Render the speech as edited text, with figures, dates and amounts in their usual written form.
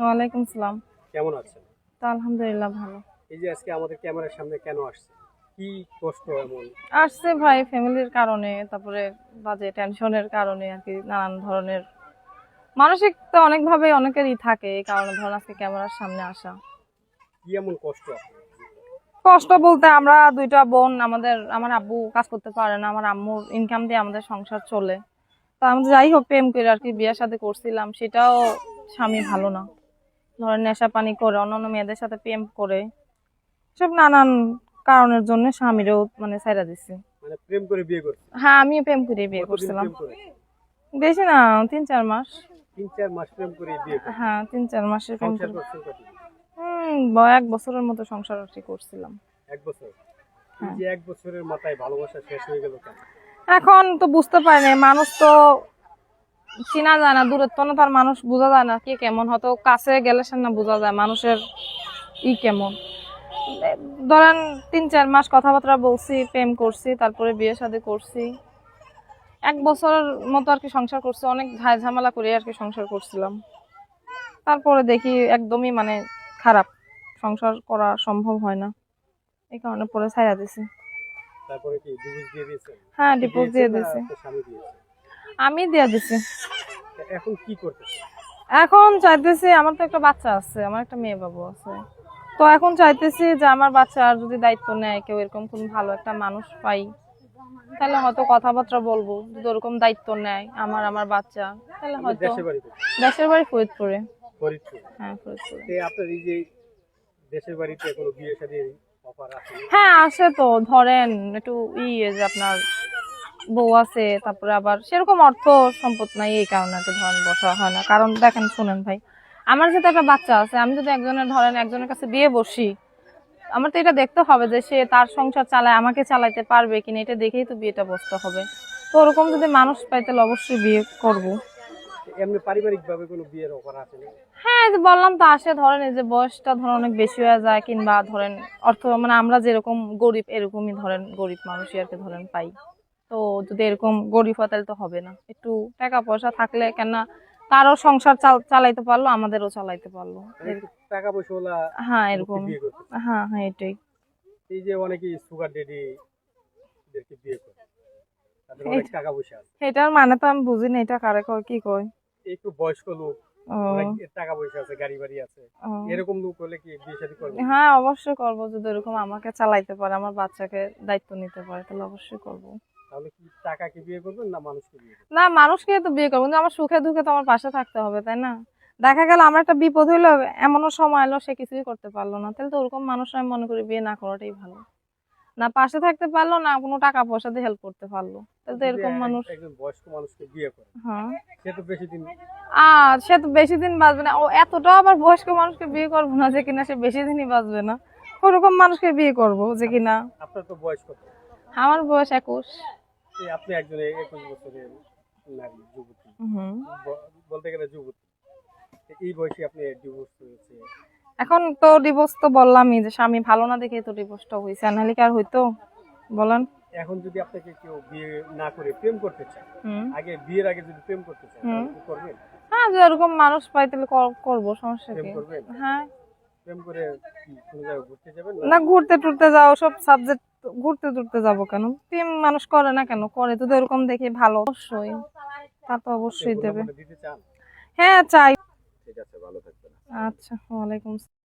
ওয়ালাইকুম সালাম। কেমন আছেন? তো আলহামদুলিল্লাহ ভালো। এই যে আজকে আমাদের ক্যামেরার সামনে কেন আসছে? কি কষ্ট এমন? আসছে ভাই ফ্যামিলির কারণে, তারপরে বাজে টেনশনের কারণে আর কি, নানান ধরনের মানসিক তো অনেকভাবে অনেকেরই থাকে, এই কারণে ধরুন আজকে ক্যামেরার সামনে আসা। কি এমন কষ্ট আপনার? কষ্ট বলতে আমরা দুইটা বোন, আমার আব্বু কাজ করতে পারে না, আমার আম্মুর ইনকাম দিয়ে আমাদের সংসার চলে। তো আমি যাই হোক প্রেম করে আর কি বিয়ের সাথে করছিলাম, সেটাও স্বামী ভালো না, ধরেন নেশা পানি করে অন্যান্য মেয়েদের সাথে প্রেম করে, সব নানান কারণের জন্য স্বামীরও মানে ছাইড়া দিছি। মানে প্রেম করে বিয়ে করছে? হ্যাঁ, আমিও প্রেম করে বিয়ে কতদিন করছিলাম। প্রেম করেছে? বেশি না, 3-4 মাস। 3-4 মাস প্রেম করে বিয়ে করে? হ্যাঁ, 3-4 মাসের প্রেম সংসার করে। করছেন কতদিন? 1 বছরের মতো সংসার আর কি করছিলাম। 1 বছর? এই হ্যাঁ, যে 1 বছরের মাথায় ভালোবাসা শেষ হয়ে গেল কেন? এখন তো বুঝতে পারি না, মানুষ তো চিনা যায় না, দূরত্ব না, তার মানুষ বোঝা যায় না কে কেমন, হয়তো কাছে গেলে সে না বোঝা যায় মানুষের কেমন। এ, ধরেন 3-4 মাস কথাবার্তা বলছি, প্রেম করছি, তারপরে বিয়ে শাদী করছি। 1 বছরের মতো আর কি সংসার করছি, অনেক ঝাই ঝামেলা করে আর কি সংসার করছিলাম। তারপরে দেখি একদমই মানে খারাপ, সংসার করা সম্ভব হয় না, এই কারণে পরে ছাইড়া দিছি। তারপরে কি ডিভোর্স দিয়ে দিয়েছেন? হ্যাঁ, আপনি ডিভোর্স দিয়েছেন দিয়ে না দিছি। আপনার স্বামী দিয়েছে? আমি দিয়ে দিছি। এখন কি করতেছেন? এখন চাইতেছি, আমার তো একটা বাচ্চা আছে, আমার একটা মেয়ে বাবু আছে। তো এখন চাইতেছি যে আমার বাচ্চার যদি দায়িত্ব নেয় কেউ, এরকম কোন ভালো একটা মানুষ পাই, তাহলে হয়তো কথাবার্তা বলবো, যদি ওরকম দায়িত্ব নেয় আমার বাচ্চা, তাহলে আপনি হয়তো। দেশের বাড়ি কোথায়? দেশের বাড়ি ফরিদপুরে। ফরিদপুর? হ্যাঁ, ফরিদপুরে। আপনার এই যে দেশের বাড়িতে কোনো বিয়ে শাদীর অফার আছে? হ্যাঁ, আসে তো, ধরেন একটু এই যে আপনার বউ আছে, তারপরে আবার সেরকম অর্থ সম্পদ নাই, এই কারণে আর কি ধরেন বসা হয় না। কারণ দেখেন, শুনেন ভাই, আমার যেহেতু একটা বাচ্চা আছে, আমি যদি একজনের কাছে বিয়ে বসি, আমার তো এটা দেখতে হবে যে সে তার সংসার চালায়, আমাকে চালাইতে পারবে কিনা, এটা দেখেই তো বিয়েটা বসতে হবে। তো ওরকম যদি মানুষ পাই তাহলে অবশ্যই বিয়ে করব। এমনি পারিবারিক ভাবে কোনো বিয়ের অফার আছে না? হ্যাঁ, এই যে বললাম তো, আসে ধরেন এই যে বয়সটা ধরেন অনেক বেশি হয়ে যায়, কিংবা ধরেন অর্থ মানে আমরা যেরকম গরিব, এরকমই ধরেন গরিব মানুষই আর কি ধরেন পাই। তো যদি এরকম গরিব হয় তাহলে তো হবে না, একটু টাকা পয়সা থাকলে কেন তারও সংসার চালাইতে পারলো, আমাদেরও চালাইতে পারলো। মানে একটু টাকা পয়সাওয়ালা হ্যাঁ, লোককে এরকম। বিয়ে করতে চায়। হ্যাঁ হ্যাঁ, এটাই। এই যে অনেকেই সুগার ডেডি দেরকে বিয়ে করে, তাদের অনেক টাকা পয়সা আছে। এটার মানে তো আমি বুঝি না, এটা কারে কয়, কি কয়? একটু বয়স্ক লোক, ও। অনেক টাকা পয়সা আছে, গাড়ি বাড়ি আছে, ও। এরকম লোক হলে কি বিয়ে শাদী করবে? হ্যাঁ, অবশ্যই করবো, যদি এরকম আমাকে চালাইতে পারে, আমার বাচ্চাকে দায়িত্ব নিতে পারে, তাহলে অবশ্যই করবো। তাহলে কি টাকাকে বিয়ে করবেন না মানুষকে বিয়ে করবেন? না, মানুষকে তো বিয়ে করবো, কিন্তু আমার সুখে দুঃখে তো আমার পাশে থাকতে হবে, তাই না? দেখা গেল আমার একটা বিপদ হইলো, এমনও সময় এলো সে কিছুই করতে পারলো না, তাহলে তো ওরকম মানুষ আমি মনে করি বিয়ে না করাটাই ভালো। না পাশে থাকতে পারলো, না কোনো টাকা পয়সা দিয়ে হেল্প করতে পারলো, তাহলে তো যদি এরকম মানুষ। একজন বয়স্ক মানুষকে বিয়ে করে, হ্যাঁ। সে তো বেশি দিন। আর সে তো বেশি দিন বাঁচবে না, ও এতটাও আবার বয়স্ক মানুষকে বিয়ে করবো না যে কিনা সে বেশি দিনই বাঁচবে না, ওরকম মানুষকে বিয়ে করবো যে কিনা। আপনার তো বয়স কত? আমার বয়স 21। আপনি একজন 21 বছরের নারী, যুবতী, হুম। বলতে গেলে যুবতী, এই বয়সে আপনি ডিভোর্স হয়েছে। এখন তো ডিভোর্স তো বললামই যে স্বামী ভালো না দেখে তো ডিভোর্সটা হয়েছে, নাহলে কি আর হইতো? বলেন। এখন যদি আপনাকে কেউ বিয়ে না করে প্রেম করতে চায়, হুম। বিয়ের আগে যদি প্রেম করতে চায়, হুম। তাহলে কি করবেন? হ্যাঁ, যে এরকম মানুষ পাই তাহলে করবো, সমস্যা প্রেম কি? করবেন? হ্যাঁ। প্রেম করে কি কোনো জায়গায় ঘুরতে যাবেন না? না, ঘুরতে টুরতে যাও সব সাবজেক্ট, ঘুরতে টুরতে যাবো কেন? প্রেম মানুষ করে না কেন? করে যদি এরকম দেখি ভালো, অবশ্যই, তা তো আপনি অবশ্যই বললাম দেবে। মনে দিতে চান? হ্যাঁ, চাই। ঠিক আছে, ভালো থাকবেন। আচ্ছা, ওয়ালাইকুম আসসালাম।